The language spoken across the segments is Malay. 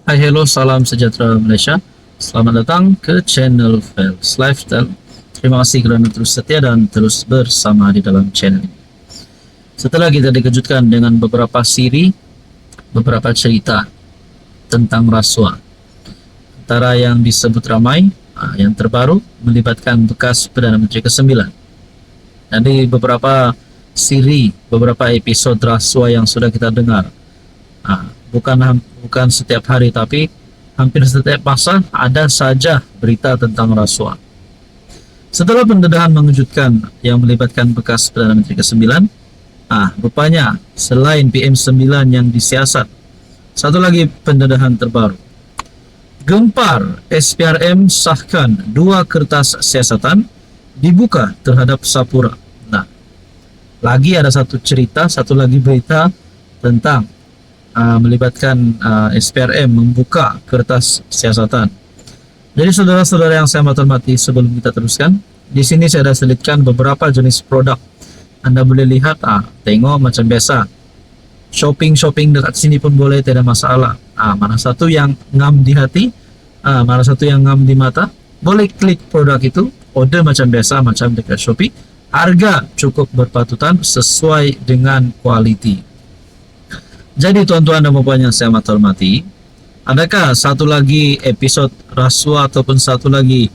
Hai, hello, salam sejahtera Malaysia. Selamat datang ke channel Fels Lifestyle. Terima kasih kerana terus setia dan terus bersama di dalam channel ini. Setelah kita dikejutkan dengan beberapa siri, beberapa cerita tentang rasuah, antara yang disebut ramai, yang terbaru melibatkan bekas Perdana Menteri ke-9. Dan di beberapa siri, beberapa episod rasuah yang sudah kita dengar, bukan setiap hari tapi hampir setiap masa ada saja berita tentang rasuah. Setelah pendedahan mengejutkan yang melibatkan bekas Perdana Menteri ke-9, rupanya selain PM9 yang disiasat, satu lagi pendedahan terbaru. Gempar, SPRM sahkan 2 kertas siasatan dibuka terhadap Sapura. Nah, lagi ada satu cerita, satu lagi berita tentang melibatkan SPRM membuka kertas siasatan. Jadi saudara-saudara yang saya hormati, sebelum kita teruskan, di sini saya ada selitkan beberapa jenis produk. Anda boleh lihat, tengok macam biasa. Shopping dekat sini pun boleh, tidak masalah. Mana satu yang ngam di hati, mana satu yang ngam di mata, boleh klik produk itu, order macam biasa, macam dekat Shopee. Harga cukup berpatutan sesuai dengan kualiti. Jadi tuan-tuan dan puan yang saya hormati, adakah satu lagi episod rasuah ataupun satu lagi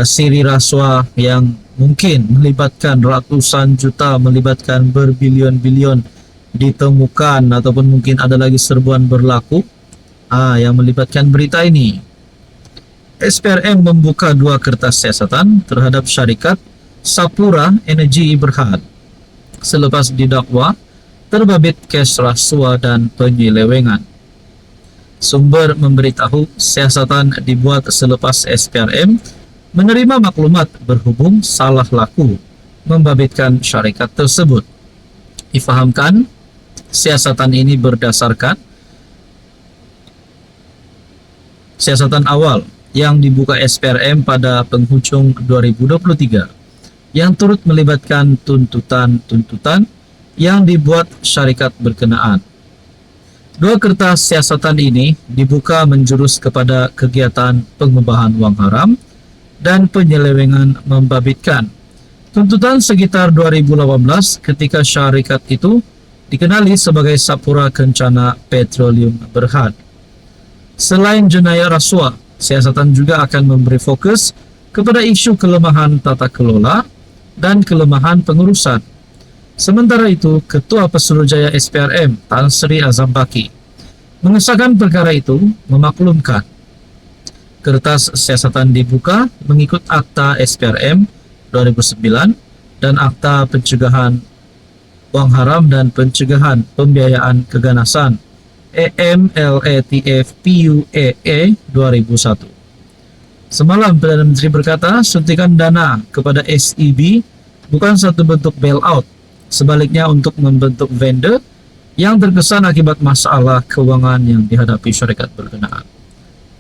siri rasuah yang mungkin melibatkan ratusan juta, melibatkan berbilion-bilion ditemukan, ataupun mungkin ada lagi serbuan berlaku yang melibatkan berita ini? SPRM membuka 2 kertas siasatan terhadap syarikat Sapura Energy Berhad selepas didakwa terbabit kes rasuah dan penyelewengan. Sumber memberitahu siasatan dibuat selepas SPRM menerima maklumat berhubung salah laku membabitkan syarikat tersebut. Difahamkan, siasatan ini berdasarkan siasatan awal yang dibuka SPRM pada penghujung 2023 yang turut melibatkan tuntutan yang dibuat syarikat berkenaan. 2 kertas siasatan ini dibuka menjurus kepada kegiatan pengubahan wang haram dan penyelewengan membabitkan. Tuntutan sekitar 2018 ketika syarikat itu dikenali sebagai Sapura Kencana Petroleum Berhad. Selain jenayah rasuah, siasatan juga akan memberi fokus kepada isu kelemahan tata kelola dan kelemahan pengurusan. Sementara itu, Ketua Pesuruhjaya SPRM Tan Sri Azam Baki mengesahkan perkara itu, memaklumkan kertas siasatan dibuka mengikut Akta SPRM 2009 dan Akta Pencegahan Wang Haram dan Pencegahan Pembiayaan Keganasan EMLATF PUAA 2001. Semalam Perdana Menteri berkata suntikan dana kepada SEB bukan satu bentuk bailout, sebaliknya untuk membentuk vendor yang terkesan akibat masalah keuangan yang dihadapi syarikat berkenaan.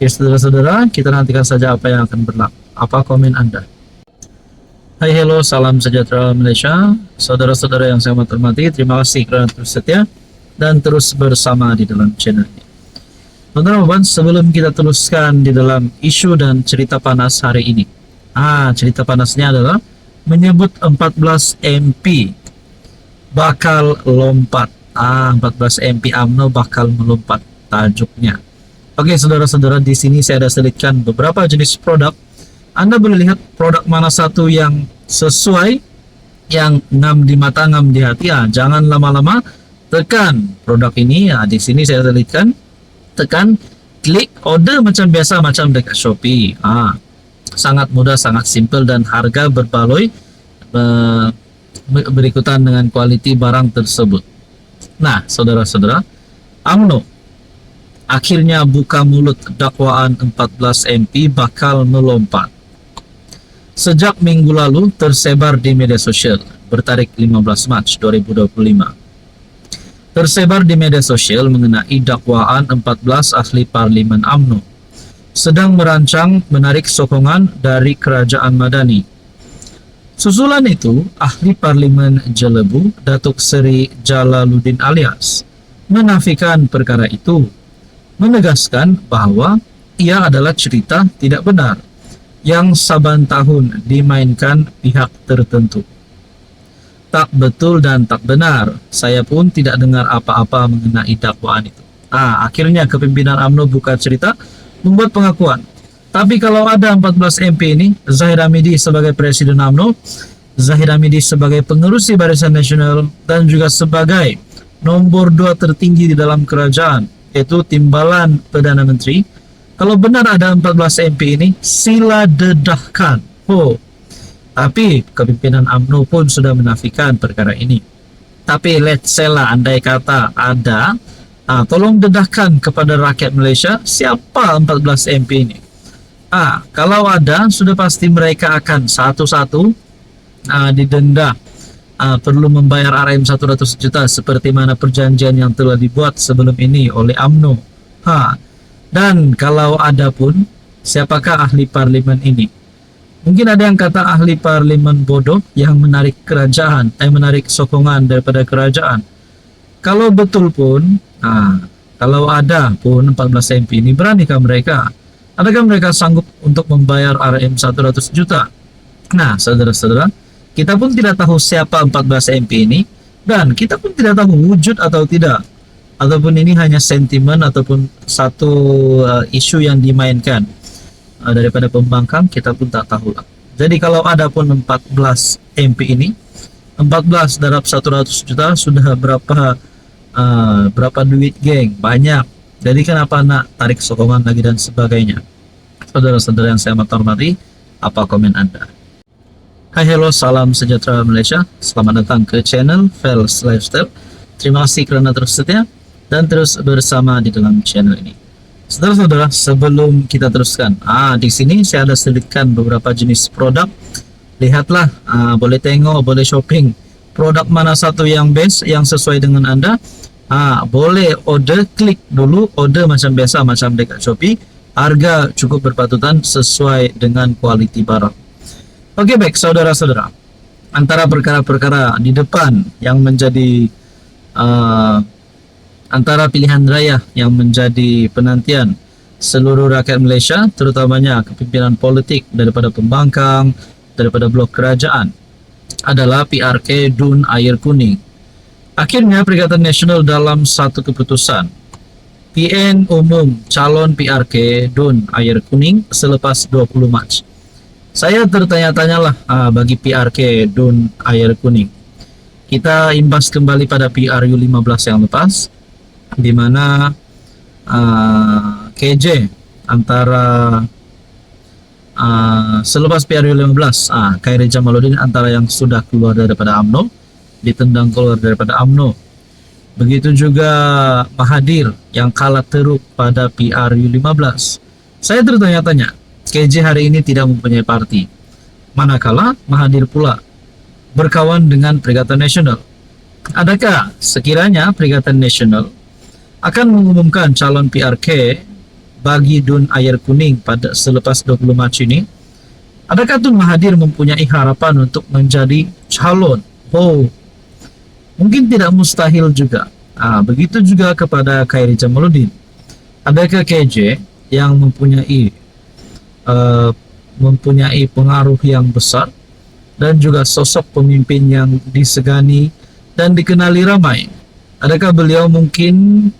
Ya saudara-saudara, kita nantikan saja apa yang akan berlaku. Apa komen Anda? Hai, hello, salam sejahtera Malaysia. Saudara-saudara yang saya hormati, terima kasih kerana terus setia dan terus bersama di dalam channel ini. Teman-teman, sebelum kita teruskan di dalam isu dan cerita panas hari ini. Cerita panasnya adalah menyebut 14 MP bakal lompat. 14 MP UMNO bakal melompat tajuknya. Oke, saudara-saudara, di sini saya ada selitkan beberapa jenis produk. Anda boleh lihat produk mana satu yang sesuai, yang ngam di mata, ngam di hati. Jangan lama-lama tekan produk ini. Di sini saya selitkan, tekan klik order macam biasa, macam dekat Shopee. Sangat mudah, sangat simple, dan harga berbaloi berikutan dengan kualiti barang tersebut. Nah, saudara-saudara, UMNO akhirnya buka mulut dakwaan 14 MP bakal melompat. Sejak minggu lalu tersebar di media sosial bertarikh 15 Mac 2025. Tersebar di media sosial mengenai dakwaan 14 ahli parlimen UMNO sedang merancang menarik sokongan dari kerajaan Madani. Susulan itu, ahli parlimen Jelebu, Datuk Seri Jalaluddin Alias, menafikan perkara itu. menegaskan bahwa ia adalah cerita tidak benar yang saban tahun dimainkan pihak tertentu. Tak betul dan tak benar. Saya pun tidak dengar apa-apa mengenai dakwaan itu. Akhirnya kepimpinan UMNO buka cerita, membuat pengakuan. Tapi kalau ada 14 MP ini, Zahid Hamidi sebagai Presiden UMNO, Zahid Hamidi sebagai pengerusi Barisan Nasional, dan juga sebagai nomor 2 tertinggi di dalam kerajaan, yaitu timbalan Perdana Menteri. Kalau benar ada 14 MP ini, sila dedahkan. Tapi kepimpinan UMNO pun sudah menafikan perkara ini. Tapi let's say lah, andai kata ada, tolong dedahkan kepada rakyat Malaysia siapa 14 MP ini. Kalau ada, sudah pasti mereka akan satu-satu didenda, perlu membayar RM 100 juta seperti mana perjanjian yang telah dibuat sebelum ini oleh UMNO. Dan kalau ada pun, siapakah ahli parlimen ini? Mungkin ada yang kata ahli parlimen bodoh yang menarik kerajaan, menarik sokongan daripada kerajaan. Kalau betul pun, kalau ada pun 14 MP ini, beranikah mereka? Adakah mereka sanggup untuk membayar RM 100 juta? Nah, saudara-saudara, kita pun tidak tahu siapa 14 MP ini, dan kita pun tidak tahu wujud atau tidak, ataupun ini hanya sentimen ataupun satu isu yang dimainkan daripada pembangkang, kita pun tak tahu lah. Jadi kalau ada pun 14 MP ini, 14 darab 100 juta sudah berapa duit, geng? Banyak. Jadi kenapa nak tarik sokongan lagi dan sebagainya? Saudara-saudara yang saya hormati, apa komen Anda? Hai, hello, salam sejahtera Malaysia. Selamat datang ke channel Fels Lifestyle. Terima kasih kerana terus setia dan terus bersama di dalam channel ini. Saudara-saudara, sebelum kita teruskan, di sini saya ada selitkan beberapa jenis produk. Lihatlah, boleh tengok, boleh shopping. Produk mana satu yang best, yang sesuai dengan Anda. Boleh order, klik dulu, order macam biasa, macam dekat Shopee. Harga cukup berpatutan sesuai dengan kualiti barang. Oke, baik saudara-saudara. Antara perkara-perkara di depan yang menjadi antara pilihan raya yang menjadi penantian seluruh rakyat Malaysia, terutamanya kepimpinan politik daripada pembangkang, daripada blok kerajaan, adalah PRK DUN Air Kuning. Akhirnya Perikatan Nasional dalam satu keputusan, PN umum calon PRK DUN Air Kuning selepas 20 Mac. Saya tertanya-tanyalah bagi PRK DUN Air Kuning. Kita imbas kembali pada PRU 15 yang lepas, di mana KJ antara selepas PRU 15, Khairi Jamaluddin antara yang sudah keluar daripada UMNO, ditendang keluar daripada UMNO. Begitu juga Mahathir yang kalah teruk pada PRU 15. Saya tertanya-tanya, KJ hari ini tidak mempunyai parti, manakala Mahathir pula berkawan dengan Perikatan Nasional. Adakah sekiranya Perikatan Nasional akan mengumumkan calon PRK bagi DUN Air Kuning pada selepas 20 Mac ini? Adakah Tun Mahathir mempunyai harapan untuk menjadi calon? Mungkin tidak mustahil juga. Begitu juga kepada Khairi Jamaluddin. Adakah KJ yang mempunyai pengaruh yang besar dan juga sosok pemimpin yang disegani dan dikenali ramai? Adakah beliau mungkin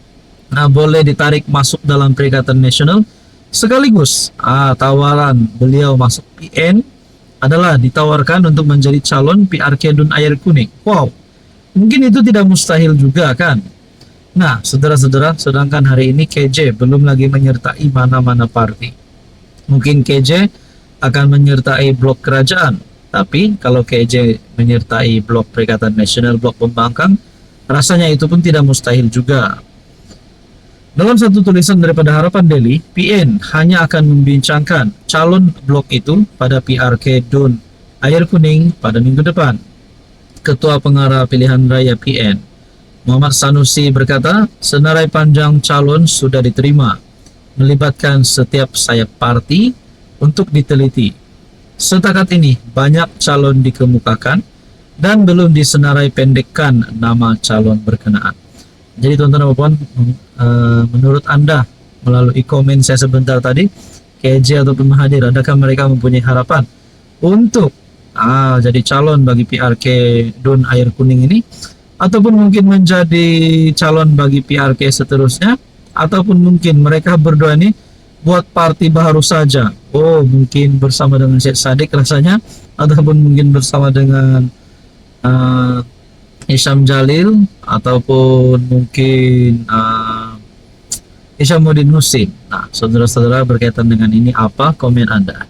boleh ditarik masuk dalam Perikatan Nasional? Sekaligus tawaran beliau masuk PN adalah ditawarkan untuk menjadi calon PRK DUN Air Kuning. Mungkin itu tidak mustahil juga kan? Nah, saudara-saudara, sedangkan hari ini KJ belum lagi menyertai mana-mana parti. Mungkin KJ akan menyertai blok kerajaan, tapi kalau KJ menyertai blok Perikatan Nasional, blok pembangkang, rasanya itu pun tidak mustahil juga. Dalam satu tulisan daripada Harapan Daily, PN hanya akan membincangkan calon blok itu pada PRK DUN Air Kuning pada minggu depan. Ketua Pengarah Pilihan Raya PN, Muhammad Sanusi berkata, senarai panjang calon sudah diterima, melibatkan setiap sayap parti untuk diteliti. Setakat ini, banyak calon dikemukakan dan belum disenarai pendekkan nama calon berkenaan. Jadi tuan-tuan dan puan, menurut Anda melalui komen saya sebentar tadi, KJ ataupun Mahathir, adakah mereka mempunyai harapan untuk jadi calon bagi PRK Don Air Kuning ini, ataupun mungkin menjadi calon bagi PRK seterusnya, ataupun mungkin mereka berdua ini buat parti baru saja. Mungkin bersama dengan Syed Saddiq rasanya, ataupun mungkin bersama dengan Hisham Jalil, ataupun mungkin Hishamuddin Husin. Nah, saudara-saudara, berkaitan dengan ini apa komen Anda?